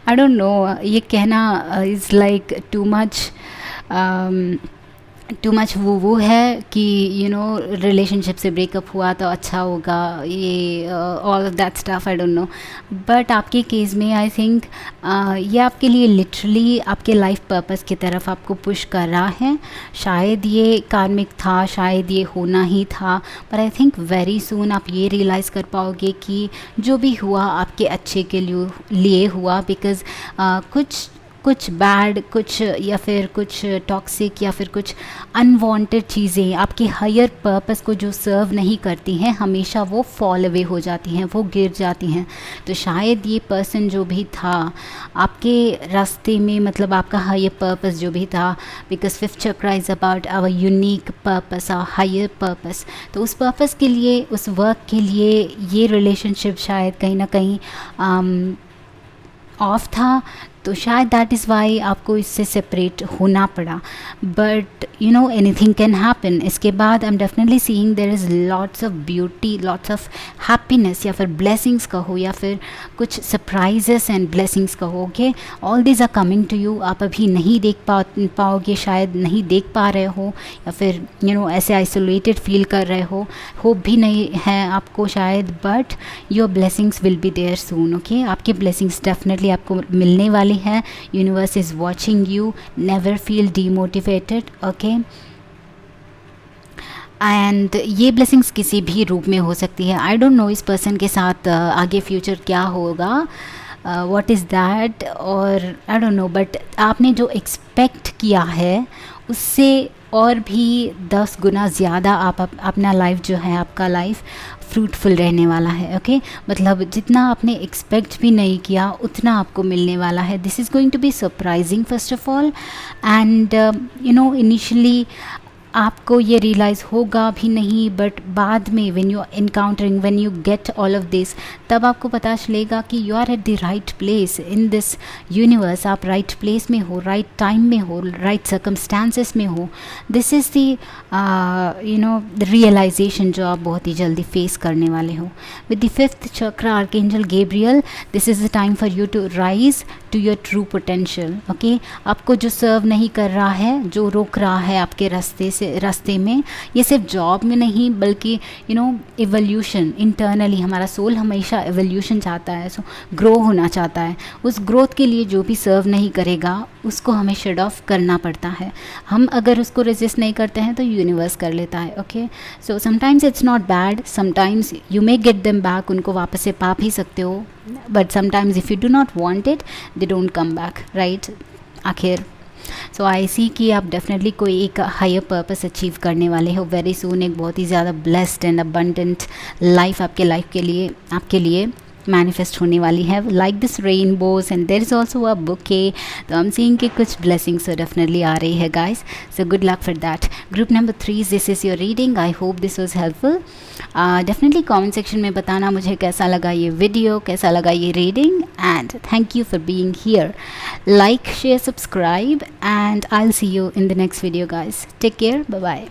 I don't know, ये कहना is like too much वो है कि यू नो रिलेशनशिप से ब्रेकअप हुआ तो अच्छा होगा, ये all of that stuff, I don't know, but आपके केस में आई थिंक ये आपके लिए लिटरली आपके लाइफ पर्पस की तरफ आपको पुश कर रहा है। शायद ये कार्मिक था, शायद ये होना ही था, पर आई थिंक वेरी सून आप ये रियलाइज़ कर पाओगे कि जो भी हुआ आपके अच्छे के लिए हुआ, बिकॉज़ कुछ बैड, कुछ या फिर कुछ टॉक्सिक या फिर कुछ अनवांटेड चीज़ें आपके हायर पर्पस को जो सर्व नहीं करती हैं, हमेशा वो फॉल अवे हो जाती हैं, वो गिर जाती हैं। तो शायद ये पर्सन जो भी था आपके रास्ते में, मतलब आपका हायर पर्पस जो भी था, because fifth chakra is about our unique purpose, our higher purpose. तो उस पर्पस के लिए, उस वर्क के लिए ये रिलेशनशिप शायद कहीं ना कहीं ऑफ था। तो शायद दैट इज़ वाई आपको इससे सेपरेट होना पड़ा। But you know anything can happen. इसके बाद I am definitely seeing there is lots of beauty, lots of happiness, या फिर ब्लेसिंग्स कहो, या फिर कुछ सरप्राइजेस एंड ब्लेसिंग्स कहो। Okay, all these are coming to you. आप अभी नहीं देख पाओगे, शायद नहीं देख पा रहे हो, या फिर यू नो ऐसे आइसोलेटेड फील कर रहे हो, होप भी नहीं है आपको शायद, but your blessings will be there soon. Okay, आपके ब्लेसिंग्स डेफिनेटली आपको मिलने वाले है। Universe is watching you, never feel demotivated. Okay, and ये ब्लेसिंग्स किसी भी रूप में हो सकती है। आई डोंट नो इस पर्सन के साथ आगे फ्यूचर क्या होगा, व्हाट इज़ दैट, और आई डोंट नो, बट आपने जो एक्सपेक्ट किया है उससे और भी 10 गुना ज़्यादा आप अपना लाइफ जो है, आपका लाइफ फ्रूटफुल रहने वाला है। ओके, मतलब जितना आपने एक्सपेक्ट भी नहीं किया उतना आपको मिलने वाला है। This is going to be surprising first of all, and you know initially आपको ये रियलाइज़ होगा भी नहीं, बट बाद में when you encountering, when you get all of this, तब आपको पता चलेगा कि you are at the right place in this universe. आप राइट प्लेस में हो, राइट टाइम में हो, राइट सर्कमस्टांसेस में हो। This is the you know the realisation जो आप बहुत ही जल्दी फेस करने वाले हो। With the fifth chakra archangel Gabriel, this is the time for you to rise to your true potential. Okay, आपको जो सर्व नहीं कर रहा है, जो रोक रहा है आपके रास्ते में, ये सिर्फ जॉब में नहीं बल्कि यू नो एवोल्यूशन इंटरनली, हमारा सोल हमेशा एवोल्यूशन चाहता है, सो ग्रो होना चाहता है। उस ग्रोथ के लिए जो भी सर्व नहीं करेगा उसको हमें शट ऑफ करना पड़ता है। हम अगर उसको रेजिस्ट नहीं करते हैं तो यूनिवर्स कर लेता है। Okay, so sometimes it's not bad, sometimes you may get them back, उनको वापस से पा भी सकते हो, but sometimes if you do not want it they don't come back, right. आखिर सो आई सी कि आप डेफिनेटली कोई एक हायर पर्पस अचीव करने वाले हो वेरी सून। एक बहुत ही ज़्यादा ब्लेस्ड एंड अबंडेंट लाइफ आपके लिए मैनिफेस्ट होने वाली है, like this rainbows, and there is also a bouquet. तो हम सीइंग कि कुछ ब्लेसिंग्स डेफिनेटली आ रही है guys, so good luck for that. Group number 3, this is your reading. I hope this was helpful. Definitely comment section में बताना मुझे कैसा लगा ये वीडियो, कैसा लगा ये reading, and thank you for being here. Like, share, subscribe, and I will see you in the next video guys. Take care, bye bye.